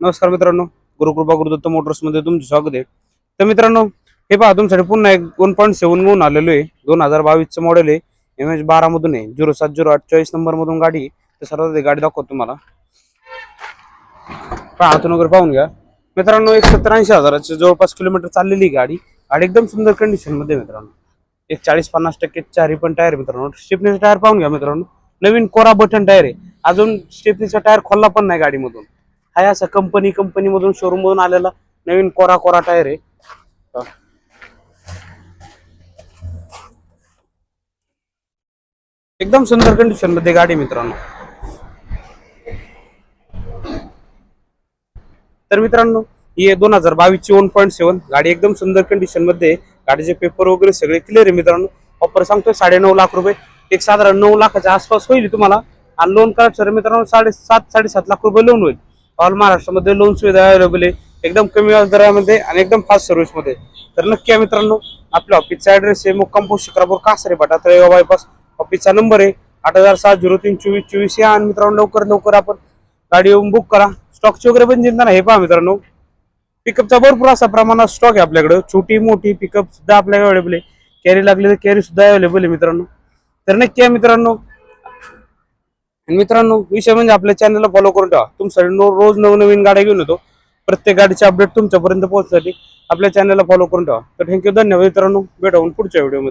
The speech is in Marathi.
नमस्कार मित्रांनो, गुरुकृपा गुरुदत्त मोटर्समध्ये तुमचं स्वागत आहे. तर मित्रांनो, हे पहा तुमच्यासाठी पुन्हा एक 1.7 घेऊन आलेलो आहे. 2022चं मॉडेल आहे. MH12 मधून आहे. 0708 नंबर मधून गाडी आहे. तर सर्वात गाडी दाखवतो तुम्हाला. पहा आतून वगैरे पाहून घ्या मित्रांनो. 70-80 हजाराच्या जवळपास किलोमीटर चाललेली गाडी. गाडी एकदम सुंदर कंडिशन मध्ये मित्रांनो. एक 40-50% चारी पण टायर मित्रांनो. स्टेपनीचा टायर पाहून घ्या मित्रांनो. नवीन कोरा बटन टायर आहे. अजून स्टेपनीचा टायर खोलला पण नाही गाडीमधून. हाय असं कंपनी मधून शोरूम मधून आलेला नवीन कोरा टायर आहे. एकदम सुंदर कंडिशन मध्ये गाडी मित्रांनो. तर मित्रांनो ही 2022ची 1.7 गाडी एकदम सुंदर कंडिशन मध्ये. गाडीचे पेपर वगैरे सगळे क्लिअर आहे मित्रांनो. ऑफर सांगतोय 9.5 लाख रुपये. एक साधारण 9 लाखाच्या आसपास होईल तुम्हाला. आणि लोन करायचं मित्रांनो 7.5-7.5 लाख रुपये लोन होईल. ऑल महाराष्ट्रामध्ये लोन सुविधा अवेलेबल आहे. एकदम कमी व्याज दरामध्ये आणि एकदम फास्ट सर्व्हिस मध्ये. तर नक्की आहे मित्रांनो. आपल्या ऑफिसचा ऍड्रेस आहे मुक्काम पोस्ट शिक्रापूर कासरे फाटा तळेगाव बायपास. ऑफिसचा नंबर आहे 8,703-2424 या. आणि मित्रांनो लवकर आपण गाडी येऊन बुक करा. स्टॉकची वगैरे पण चिंता नाही. हे पहा मित्रांनो, पिकअपचा भरपूर असा प्रमाणात स्टॉक आहे आपल्याकडे. छोटी मोठी पिकअप सुद्धा आपल्याकडे अवेलेबल आहे. कॅरी लागली तर कॅरी सुद्धा अवेलेबल आहे मित्रांनो. तर नक्की आहे मित्रांनो. विषय म्हणजे आपल्या चॅनलला फॉलो करून ठेवा. तुमच्यासाठी रोज नवीन गाड्या घेऊन येतो. प्रत्येक गाडीचे अपडेट तुमच्यापर्यंत पोहोचण्यासाठी आपल्या चॅनलला फॉलो करून ठेवा. तर थँक्यू, धन्यवाद मित्रांनो. भेटू पुढच्या व्हिडिओमध्ये.